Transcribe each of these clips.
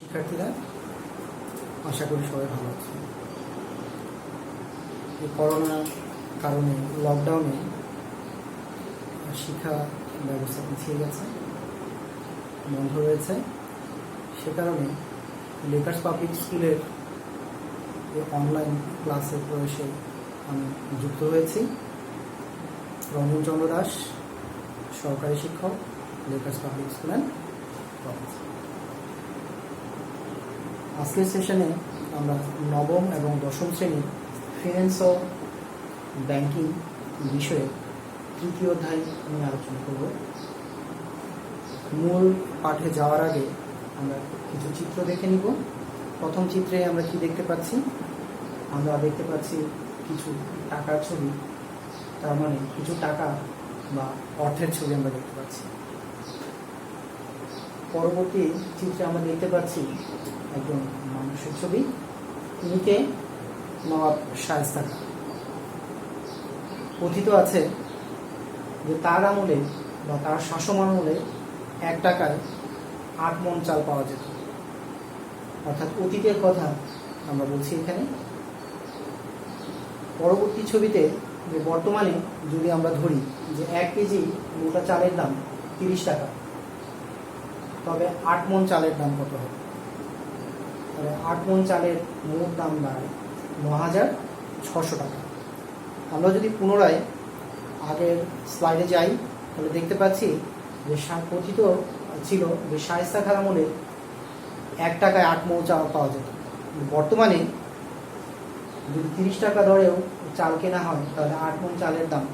শিক্ষার্থীরা আশা করি সবাই ভালো আছে। এই করোনার কারণে লকডাউনে শিক্ষা ব্যবস্থা পিছিয়ে গেছে, বন্ধ রয়েছে। সে কারণে লেকার্স পাবলিক স্কুলের এই অনলাইন ক্লাসে প্রবেশে আমি যুক্ত হয়েছি। রঞ্জন চন্দ্র দাস, সরকারি শিক্ষক, Lakers public school and college. আজকের সেশনে আমরা নবম এবং দশম শ্রেণীর ফিন্যান্স ও ব্যাংকিং বিষয়ে তৃতীয় অধ্যায় নিয়ে আলোচনা করব। মূল পাঠে যাওয়ার আগে আমরা কিছু চিত্র দেখে নিব। প্রথম চিত্রে আমরা কি দেখতে পাচ্ছি? আমরা দেখতে পাচ্ছি কিছু টাকার ছবি, তার মানে কিছু টাকা বা অর্থের ছবি আমরা দেখতে পাচ্ছি। পরবর্তী চিত্রে আমরা দেখতে পাচ্ছি একজন মানুষের ছবি, নিচে নবাব শায়েস্তা খান। কথিত আছে যে তার আমলে বা তার শাসন আমলে 1 টাকায় 8 মণ চাল পাওয়া যেত। অর্থাৎ অতীতের কথা আমরা বলছি এখানে। পরবর্তী ছবিতে যে বর্তমানে যদি আমরা ধরি যে 1 কেজি মোটা চালের দাম 30 টাকা, তবে 8 মণ চালের দাম কত হবে? তাহলে 8 মণ চালের মোট দাম দাঁড়ায় 9,600 টাকা। আমরা যদি পুনরায় আগের স্লাইডে যাই তাহলে দেখতে পাচ্ছি যে কথিত ছিল যে শায়েস্তা খান আমলে 1 টাকায় 8 মণ চাল পাওয়া যেত। বর্তমানে যদি 30 টাকা দরেও চাল কেনা হয় তাহলে 8 মণ চালের দাম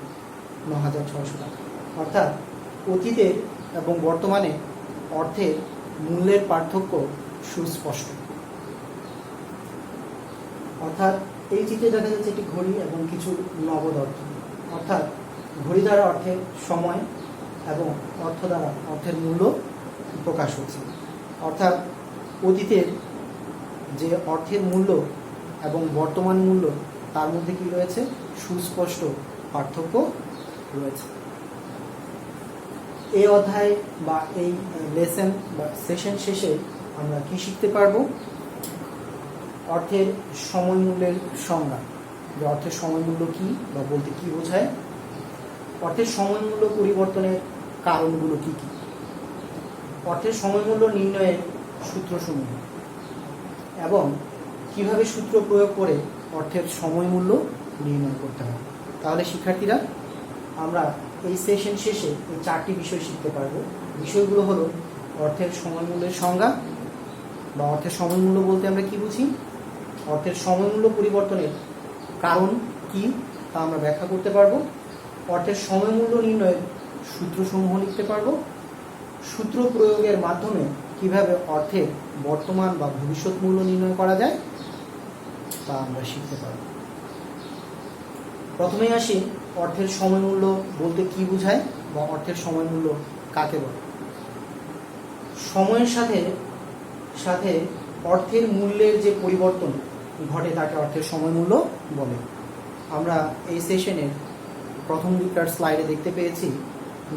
9,600 টাকা। অর্থাৎ অতীতের এবং বর্তমানে অর্থের মূল্যের পার্থক্য সুস্পষ্ট। অর্থাৎ এই চিত্রে দেখা যাচ্ছে একটি ঘড়ি এবং কিছু নগদ অর্থ। অর্থাৎ ঘড়ি দ্বারা অর্থের সময় এবং অর্থ দ্বারা অর্থের মূল্য প্রকাশ হচ্ছে। অর্থাৎ অতীতের যে অর্থের মূল্য এবং বর্তমান মূল্য তার মধ্যে কি রয়েছে? সুস্পষ্ট পার্থক্য রয়েছে। এই অধ্যায় বা এই লেসন বা সেশন শেষে আমরা কি শিখতে পারবো? অর্থের সময় মূল্যের সংজ্ঞা, যে অর্থের সময় মূল্য কি বা বলতে কি বোঝায়, অর্থের সময় মূল্য পরিবর্তনের কারণগুলো কি কি, অর্থের সময় মূল্য নির্ণয়ের সূত্রসমূহ এবং কিভাবে সূত্র প্রয়োগ করে অর্থের সময় মূল্য নির্ণয় করতে হবে। তাহলে শিক্ষার্থীরা আমরা এই সেশন শেষে এই 4টি বিষয় শিখতে পারবো। বিষয়গুলো হলো অর্থের সময় মূল্যের সংজ্ঞা বা অর্থের সময় মূল্য বলতে আমরা কি বুঝি, অর্থের সময় মূল্য পরিবর্তনের কারণ কি তা আমরা ব্যাখ্যা করতে পারবো, অর্থের সময় মূল্য নির্ণয়ের সূত্রসমূহ লিখতে পারবো, সূত্র প্রয়োগের মাধ্যমে কিভাবে অর্থের বর্তমান বা ভবিষ্যৎ মূল্য নির্ণয় করা যায় তা আমরা শিখতে পারব। প্রথমেই আসি অর্থের সময় মূল্য বলতে কি বোঝায় বা অর্থের সময় মূল্য কাকে বলে। সময়ের সাথে সাথে অর্থের মূল্যের যে পরিবর্তন ঘটে তাকে অর্থের সময় মূল্য বলে। আমরা এই সেশনের প্রথম দিকটার স্লাইডে দেখতে পেয়েছি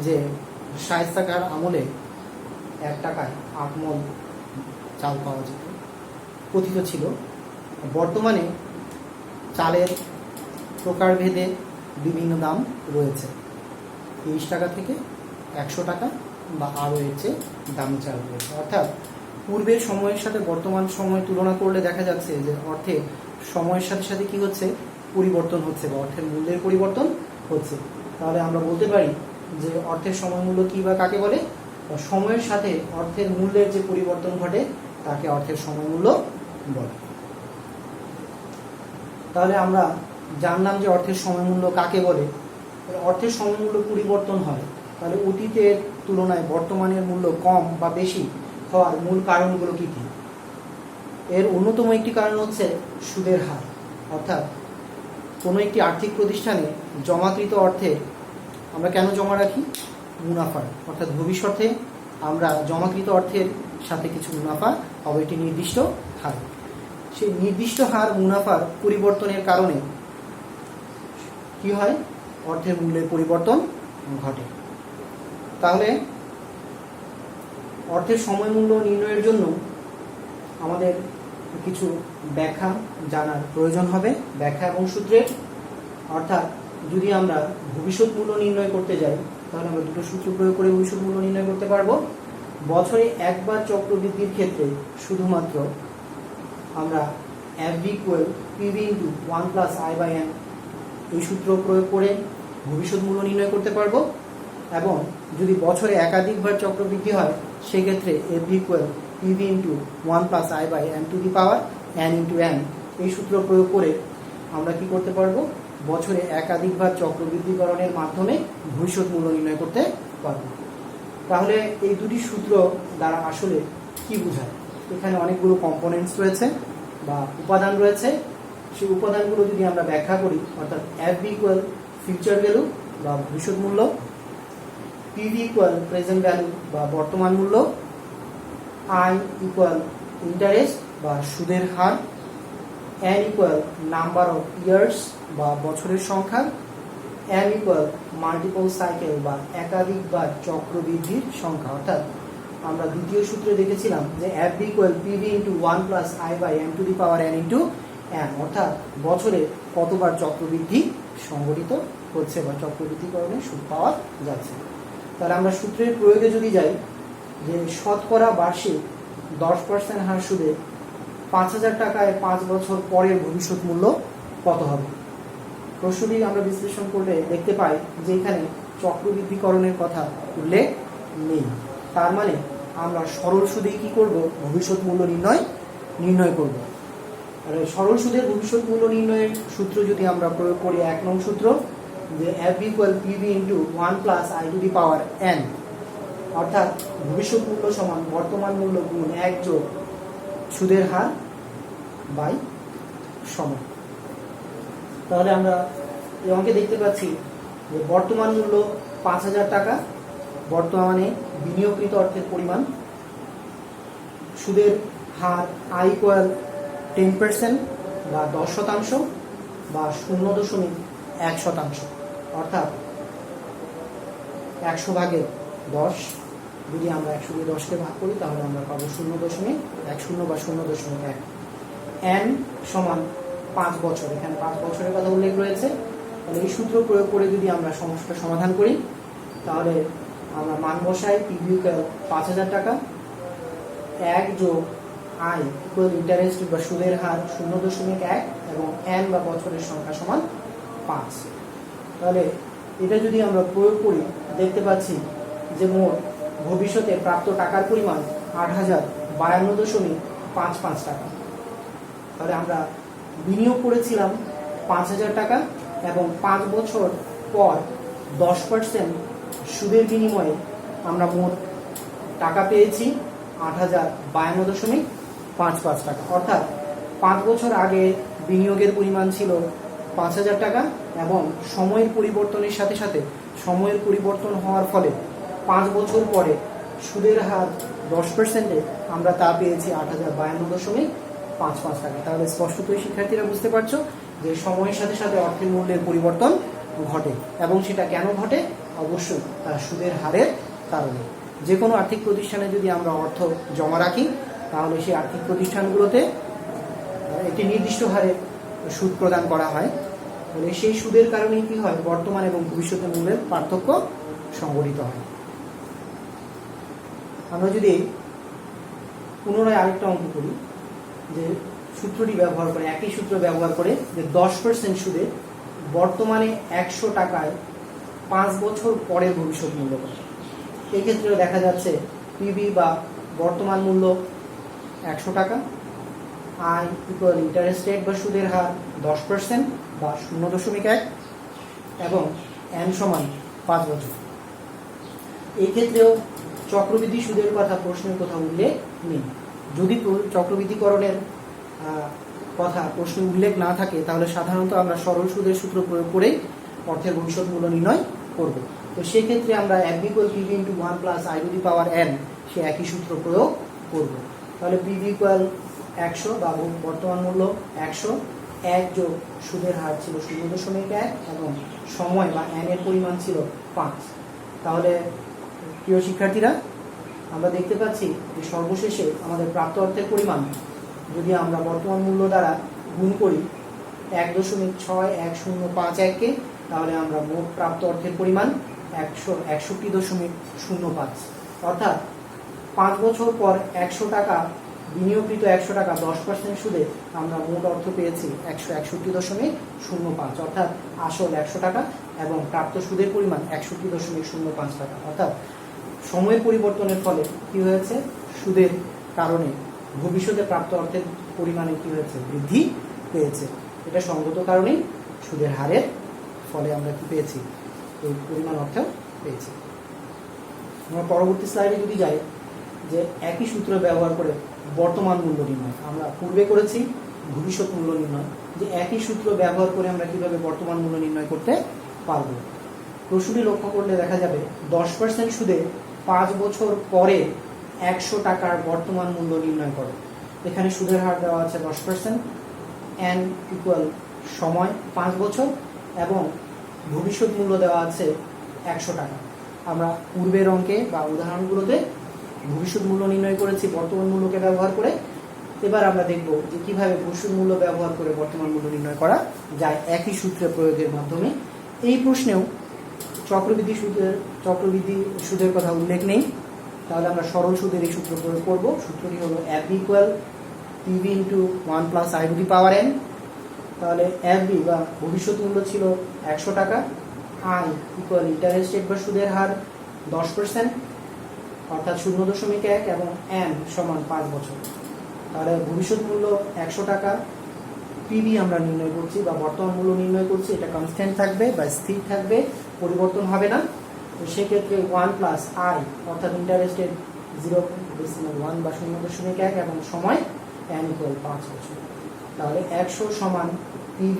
যে শায়েস্তা খান আমলে 1 টাকায় 8 মণ চাল পাওয়া যেত, কথিত ছিল। বর্তমানে চালের প্রকারভেদে বিভিন্ন দাম রয়েছে, 30 টাকা থেকে 100 টাকা বা আরও এর চেয়ে দামি চাল রয়েছে। অর্থাৎ পূর্বের সময়ের সাথে বর্তমান সময় তুলনা করলে দেখা যাচ্ছে যে অর্থের সময়ের সাথে সাথে কি হচ্ছে? পরিবর্তন হচ্ছে বা অর্থের মূল্যের পরিবর্তন হচ্ছে। তাহলে আমরা বলতে পারি যে অর্থের সময় মূল্য কি বা কাকে বলে? সময়ের সাথে অর্থের মূল্যের যে পরিবর্তন ঘটে তাকে অর্থের সময় মূল্য বলে। তাহলে আমরা জানলাম যে অর্থের সময় মূল্য কাকে বলে। অর্থের সময় মূল্য পরিবর্তন হয়, তাহলে অতীতের তুলনায় বর্তমানের মূল্য কম বা বেশি হওয়ার মূল কারণগুলো কি কি? এর অন্যতম একটি কারণ হচ্ছে সুদের হার। অর্থাৎ কোনো একটি আর্থিক প্রতিষ্ঠানে জমাকৃত অর্থে আমরা কেন জমা রাখি? মুনাফা। অর্থাৎ ভবিষ্যতে আমরা জমাকৃত অর্থের সাথে কিছু মুনাফা পাবো একটি নির্দিষ্ট হার। সেই নির্দিষ্ট হার মুনাফার পরিবর্তনের কারণে কি হয়? অর্থের মূল্যের পরিবর্তন ঘটে। তাহলে অর্থের সময় মূল্য নির্ণয়ের জন্য আমাদের কিছু ব্যাখ্যা জানার প্রয়োজন হবে, ব্যাখ্যা এবং সূত্রের। অর্থাৎ যদি আমরা ভবিষ্যৎ মূল্য নির্ণয় করতে যাই তাহলে আমরা দুটো সূত্র প্রয়োগ করে ভবিষ্যৎ মূল্য নির্ণয় করতে পারবো। বছরে একবার চক্রবৃদ্ধির ক্ষেত্রে শুধুমাত্র আমরা FV equal PV into 1 plus I/N এই সূত্র প্রয়োগ করে ভবিষ্যৎ মূল্য নির্ণয় করতে পারবো। এবং যদি বছরে একাধিকবার চক্রবৃদ্ধি হয় সেক্ষেত্রে FV equal PV into 1 plus I/N two the power N into N এই সূত্র প্রয়োগ করে আমরা কি করতে পারবো, বছরে একাধিকবার চক্রবৃদ্ধিকরণের মাধ্যমে ভবিষ্যৎ মূল্য নির্ণয় করতে পারবো। তাহলে এই দুটি সূত্র দ্বারা আসলে কি বোঝায়? এখানে অনেকগুলো কম্পোনেন্টস রয়েছে বা উপাদান রয়েছে। সেই উপাদানগুলো যদি আমরা ব্যাখ্যা করি, অর্থাৎ FV ইকুয়াল ফিউচার ভ্যালু বা ভবিষ্যৎ মূল্য, PV ইকুয়াল প্রেজেন্ট ভ্যালু বা বর্তমান মূল্য, I ইকুয়াল ইন্টারেস্ট বা সুদের হার, N equal number of years বা বছরের সংখ্যা, M ইকুয়াল মাল্টিপল সাইকেল বা একাধিকবার চক্রবৃদ্ধির সংখ্যা। অর্থাৎ আমরা দ্বিতীয় সূত্রে দেখেছিলাম যে FV equal PV into 1 plus I/M two the power N into N, অর্থাৎ বছরে কতবার চক্রবৃদ্ধি সংঘটিত হচ্ছে বা চক্রবৃদ্ধিকরণে সুদ পাওয়া যাচ্ছে। তাহলে আমরা সূত্রের প্রয়োগে যদি যাই, যে শতকরা বার্ষিক 10% হার সুদে 5,000 টাকায় 5 বছর পরের ভবিষ্যৎ মূল্য কত হবে? প্রশ্নটি আমরা বিশ্লেষণ করলে দেখতে পাই যে এখানে চক্রবৃদ্ধিকরণের কথা উল্লেখ নেই। তার মানে আমরা সরল সুদেই কি করব, ভবিষ্যৎ মূল্য নির্ণয় করব। আর সরল সুদের ভবিষ্যৎ মূল্য নির্ণয়ের সূত্র যদি আমরা প্রয়োগ করি, 1 নং সূত্র, যে FV equal PV into 1 plus I to the power N, অর্থাৎ ভবিষ্যৎ মূল্য সমান বর্তমান মূল্য গুণ 1 যোগ সুদের হার বাই সময়। তাহলে আমরা এই অঙ্কে দেখতে পাচ্ছি যে বর্তমান মূল্য 5,000 টাকা, বর্তমানে বিনিয়োগকৃত অর্থের পরিমাণ, সুদের হার I ইকুয়াল 10% বা 10% বা 0.1%, অর্থাৎ 100 ভাগের 10। যদি আমরা 100 দিয়ে 10কে ভাগ করি তাহলে আমরা পাবো 0.10 বা 0.1। N সমান 5 বছর, এখানে 5 বছরের কথা উল্লেখ রয়েছে। তাহলে এই সূত্র প্রয়োগ করে যদি আমরা সমস্যাটা সমাধান করি তাহলে আমরা মান বসাই, PV ইকুয়াল 5,000 টাকা, 1 যোগ I ইকুয়াল ইন্টারেস্ট বা সুদের হার 0.1 এবং N বা বছরের সংখ্যা সমান 5। তাহলে এটা যদি আমরা প্রয়োগ করি দেখতে পাচ্ছি যে মোট ভবিষ্যতে প্রাপ্ত টাকার পরিমাণ 8,052.55 টাকা। তাহলে আমরা বিনিয়োগ করেছিলাম 5,000 টাকা এবং 5 বছর পর 10% সুদের বিনিময়ে আমরা মোট টাকা পেয়েছি 8,052.55 টাকা। অর্থাৎ 5 বছর আগে বিনিয়োগের পরিমাণ ছিল 5,000 টাকা এবং সময়ের পরিবর্তনের সাথে সাথে সময়ের পরিবর্তন হওয়ার ফলে 5 বছর পরে সুদের হার 10%-এ আমরা তা পেয়েছি 8,052.55 টাকা। তাহলে স্পষ্টতই শিক্ষার্থীরা বুঝতে পারছো যে সময়ের সাথে সাথে অর্থের মূল্যের পরিবর্তন ঘটে, এবং সেটা কেন ঘটে? অবশ্যই তার সুদের হারের কারণে। যে কোনো আর্থিক প্রতিষ্ঠানে যদি আমরা অর্থ জমা রাখি তাহলে সেই আর্থিক প্রতিষ্ঠানগুলোতে একটি নির্দিষ্ট হারে সুদ প্রদান করা হয়। তাহলে সেই সুদের কারণেই কি হয়, বর্তমান এবং ভবিষ্যতের মূল্যের পার্থক্য সংঘটিত হয়। আমরা যদি পুনরায় আরেকটা অঙ্ক করি, যে সূত্রটি ব্যবহার করে, একই সূত্র ব্যবহার করে, যে 10% সুদে বর্তমানে 100 টাকায় 5 বছর পরের ভবিষ্যৎ মূল্য কত। এক্ষেত্রে দেখা যাচ্ছে PV বা বর্তমান মূল্য 100 টাকা, I ইকুয়াল ইন্টারেস্ট রেট বা সুদের হার 10% বা 0.1 এবং N সমান 5 বছর। এই ক্ষেত্রেও চক্রবৃদ্ধি সুদের কথা প্রশ্নের কোথাও উল্লেখ নেই। যদি চক্রবৃদ্ধিকরণের কথা প্রশ্নে উল্লেখ না থাকে তাহলে সাধারণত আমরা সরল সুদের সূত্র প্রয়োগ করেই অর্থের ভবিষ্যৎ মূল্য নির্ণয় করব। তো সেক্ষেত্রে আমরা FV equal PV into 1 plus I to the power N সে একই সূত্র প্রয়োগ করব। তাহলে PV ইকুয়াল 100 বা বর্তমান মূল্য 100, 1 যোগ সুদের হার ছিল 0.1 এবং সময় বা N এর পরিমাণ ছিল 5। তাহলে প্রিয় শিক্ষার্থীরা, আমরা দেখতে পাচ্ছি যে সর্বশেষে আমাদের প্রাপ্ত অর্থের পরিমাণ যদি আমরা বর্তমান মূল্য দ্বারা গুণ করি 1.6105 তাহলে আমরা মোট প্রাপ্ত অর্থের পরিমাণ 161.05, অর্থাৎ 5 বছর পর 100 টাকা বিনিয়োগকৃত 100 টাকা 10% সুদে আমরা মোট অর্থ পেয়েছি 161.05, অর্থাৎ আসল 100 টাকা এবং প্রাপ্ত সুদের পরিমাণ 61.05 টাকা। অর্থাৎ সময় পরিবর্তনের ফলে কি হয়েছে, সুদের কারণে ভবিষ্যতে প্রাপ্ত অর্থের পরিমাণে কি হয়েছে, বৃদ্ধি পেয়েছে। এটা সঙ্গত কারণেই সুদের হারের ফলে আমরা কি পেয়েছি, এই পরিমাণ অর্থ পেয়েছি। আমরা পরবর্তী স্লাইডে যদি যাই, যে একই সূত্র ব্যবহার করে বর্তমান মূল্য নির্ণয়, আমরা পূর্বে করেছি ভবিষ্যৎ মূল্য নির্ণয়, যে একই সূত্র ব্যবহার করে আমরা কিভাবে বর্তমান মূল্য নির্ণয় করতে পারবো। প্রশ্নটি লক্ষ্য করলে দেখা যাবে 10% সুদে 5 বছর পরে 100 টাকার বর্তমান মূল্য নির্ণয় করে। এখানে সুদের হার দেওয়া আছে 10%, n ইকুয়াল সময় 5 বছর এবং ভবিষ্যৎ মূল্য দেওয়া আছে 100 টাকা। আমরা পূর্বের অঙ্কে বা উদাহরণগুলোতে ভবিষ্যৎ মূল্য নির্ণয় করেছি বর্তমান মূল্যকে ব্যবহার করে। এবার আমরা দেখব যে কিভাবে ভবিষ্যৎ মূল্য ব্যবহার করে বর্তমান মূল্য নির্ণয় করা যায় একই সূত্রে প্রয়োগের মাধ্যমে। এই প্রশ্নেও চক্রবৃদ্ধি সুদের কথা উল্লেখ নেই, তাহলে আমরা সরল সুদের এই সূত্র প্রয়োগ করব। সূত্রটি হলো FB equal PV into 1 plus I to the power n। তাহলে FB বা ভবিষ্যৎ মূল্য ছিল 100 টাকা, I ইকুয়াল ইন্টারেস্ট রেট বা সুদের হার 10%, অর্থাৎ 0.1 এবং n সমান 5 বছর। তাহলে ভবিষ্যৎ মূল্য 100 টাকা, PV আমরা নির্ণয় করছি বা বর্তমান মূল্য নির্ণয় করছি, এটা কনস্ট্যান্ট থাকবে বা স্থির থাকবে, পরিবর্তন হবে না। তো সেক্ষেত্রে 1 প্লাস I অর্থাৎ ইন্টারেস্টের 0.1 বা 0.1 এবং সময় n ইকুয়াল 5 বছর। তাহলে 100 সমান PV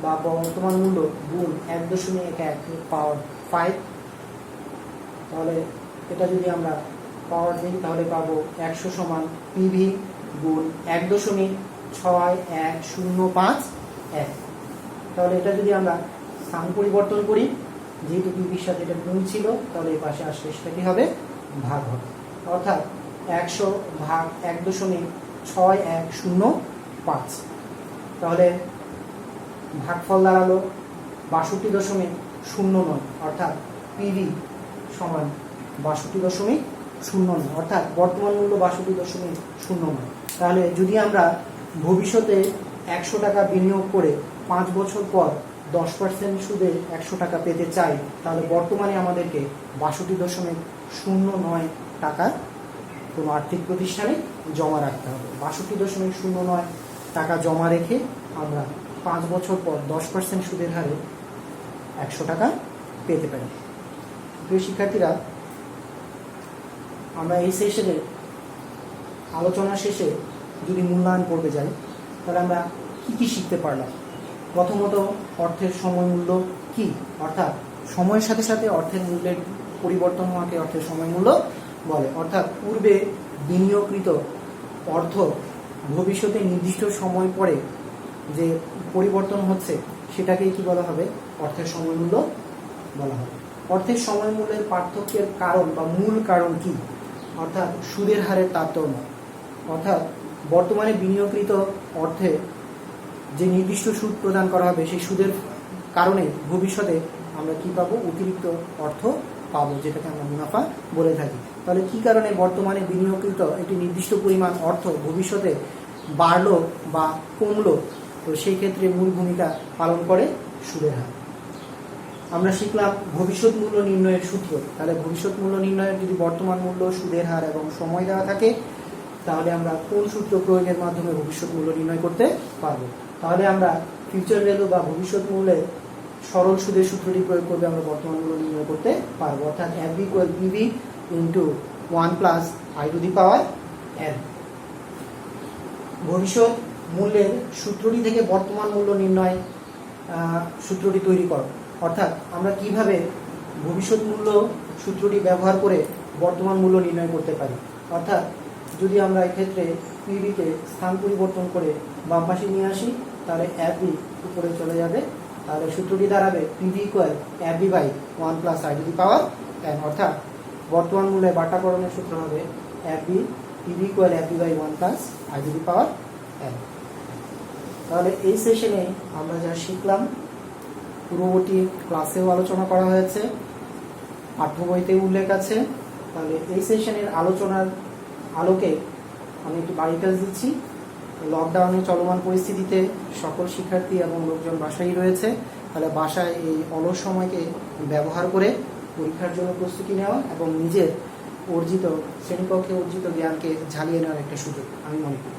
বা বর্তমান মূল্য গুণ 1.1 পাওয়ার 5। তাহলে এটা যদি আমরা পাওয়ার দিই তাহলে পাবো 100 সমান PV গুণ 1.6105 1। তাহলে এটা যদি আমরা স্থান পরিবর্তন করি, যেহেতু PVর সাথে এটা গুণ ছিল, তাহলে এই পাশে আসলে সেটা কি হবে, ভাগ হবে। অর্থাৎ 100 ভাগ 1.6105। তাহলে ভাগফল দাঁড়ালো 62.09, অর্থাৎ PV সমান 62.09, অর্থাৎ বর্তমান মূল্য 62.09। তাহলে যদি আমরা ভবিষ্যতে 100 টাকা বিনিয়োগ করে 5 বছর পর 10% সুদে 100 টাকা পেতে চাই, তাহলে বর্তমানে আমাদেরকে 62.09 টাকা কোনো আর্থিক প্রতিষ্ঠানে জমা রাখতে হবে। 62.09 টাকা জমা রেখে আমরা 5 বছর পর 10% সুদের হারে 100 টাকা পেতে পারি। প্রিয় শিক্ষার্থীরা, আমরা এই সেশনে আলোচনা শেষে যদি মূল্যায়ন করতে যাই, তাহলে আমরা কি শিখতে পারলাম। প্রথমত, অর্থের সময় মূল্য কি, অর্থাৎ সময়ের সাথে সাথে অর্থের মূল্যের পরিবর্তন হওয়াকে অর্থের সময় মূল্য বলে। অর্থাৎ পূর্বে বিনিয়োগকৃত অর্থ ভবিষ্যতে নির্দিষ্ট সময় পরে যে পরিবর্তন হচ্ছে সেটাকেই কি বলা হবে, অর্থের সময় মূল্য বলা হবে। অর্থের সময় মূল্যের পার্থক্যের কারণ বা মূল কারণ কি, অর্থাৎ সুদের হারের তারতম্য। অর্থাৎ বর্তমানে বিনিয়োগকৃত অর্থে যে নির্দিষ্ট সুদ প্রদান করা হবে, সেই সুদের কারণে ভবিষ্যতে আমরা কি পাবো, অতিরিক্ত অর্থ পাবো, যেটাকে আমরা মুনাফা বলে থাকি। তাহলে কি কারণে বর্তমানে বিনিয়োগকৃত একটি নির্দিষ্ট পরিমাণ অর্থ ভবিষ্যতে বাড়লো বা কমলো, তো সেই ক্ষেত্রে মূল ভূমিকা পালন করে সুদের হার। আমরা শিখলাম ভবিষ্যৎ মূল্য নির্ণয়ের সূত্র। তাহলে ভবিষ্যৎ মূল্য নির্ণয়ের যদি বর্তমান মূল্য, সুদের হার এবং সময় দেওয়া থাকে, তাহলে আমরা কোন সূত্র প্রয়োগের মাধ্যমে ভবিষ্যৎ মূল্য নির্ণয় করতে পারবো। তাহলে আমরা ফিউচার ভ্যালু বা ভবিষ্যৎ মূল্যে সরল সুদের সূত্রটি প্রয়োগ করবে আমরা বর্তমান মূল্য নির্ণয় করতে পারবো। অর্থাৎ FB equal PV into 1 plus I to the power n। ভবিষ্যৎ মূল্যের সূত্রটি থেকে বর্তমান মূল্য নির্ণয় সূত্রটি তৈরি করো। অর্থাৎ আমরা কিভাবে ভবিষ্যৎ মূল্য সূত্রটি ব্যবহার করে বর্তমান মূল্য নির্ণয় করতে পারি। অর্থাৎ যদি আমরা এক্ষেত্রে PVকে স্থান পরিবর্তন করে বাম পাশে নিয়ে আসি, তাহলে FB উপরে চলে যাবে। তাহলে সূত্রটি দাঁড়াবে PV equal FB by 1 plus I to the power n। অর্থাৎ বর্তমান মূল্যে বাটাকরণের সূত্র হবে FB PV equal FB by 1 plus I to the power n। তাহলে এই সেশনে আমরা যা শিখলাম পূর্ববর্তী ক্লাসেও আলোচনা করা হয়েছে, পাঠ্য বইতে উল্লেখ আছে। তাহলে এই সেশনের আলোচনার আলোকে আমি একটু বাড়ির কাজ দিচ্ছি। লকডাউনে চলমান পরিস্থিতিতে সকল শিক্ষার্থী এবং লোকজন বাসায় রয়েছে। তাহলে বাসায় এই অলস সময়কে ব্যবহার করে পরীক্ষার জন্য প্রস্তুতি নেওয়া এবং নিজের শ্রেণীকক্ষে অর্জিত জ্ঞানকে ঝালিয়ে নেওয়ার একটা সুযোগ আমি মনে করি।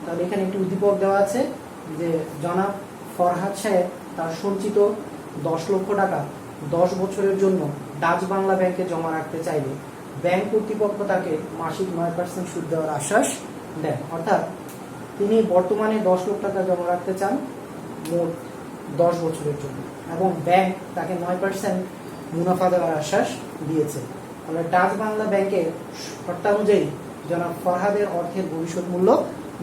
তাহলে এখানে একটি উদ্দীপক দেওয়া আছে যে জনাব ফরহাদ সাহেব তার সঞ্চিত 10 লক্ষ টাকা 10 বছরের জন্য ডাচ বাংলা ব্যাংকে জমা রাখতে চাইলে ব্যাংক কর্তৃপক্ষ তাকে মাসিক 9% সুদ দেওয়ার আশ্বাস দেন। অর্থাৎ তিনি বর্তমানে 10 লক্ষ টাকা জমা রাখতে চান মোট 10 বছরের জন্য এবং ব্যাংক তাকে 9% মুনাফা দেওয়ার আশ্বাস দিয়েছে। তাহলে ডাচ বাংলা ব্যাংকের শর্তানুযায়ী জনাব ফরহাদের অর্থের ভবিষ্যৎ মূল্য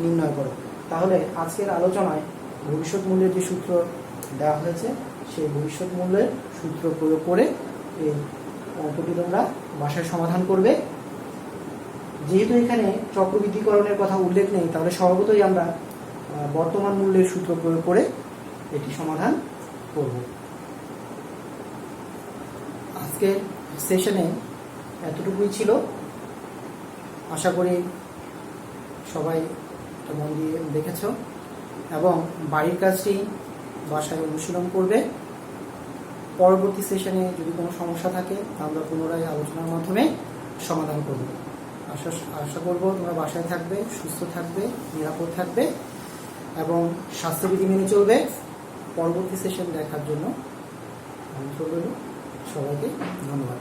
নির্ণয় করো। তাহলে আজকের আলোচনায় ভবিষ্যৎ মূল্যের যে সূত্র দেওয়া হয়েছে সেই ভবিষ্যৎ মূল্যের সূত্র প্রয়োগ করে এই অঙ্কটি তোমরা বাসায় সমাধান করবে। যেহেতু এখানে চক্রবৃদ্ধিকরণের কথা উল্লেখ নেই, তাহলে স্বভাবতই আমরা বর্তমান মূল্যের সূত্র প্রয়োগ করে এটি সমাধান করব। আজকের সেশনে এতটুকুই ছিল। আশা করি সবাই মন দিয়ে দেখেছ এবং বাড়ির কাজটি বাসায় অনুশীলন করবে। পরবর্তী সেশনে যদি কোনো সমস্যা থাকে আমরা পুনরায় আলোচনার মাধ্যমে সমাধান করব। আশা করব তোমরা বাসায় থাকবে, সুস্থ থাকবে, নিরাপদ থাকবে এবং স্বাস্থ্যবিধি মেনে চলবে। পরবর্তী সেশন দেখার জন্য আমন্ত্রণ রইল। সবাইকে ধন্যবাদ।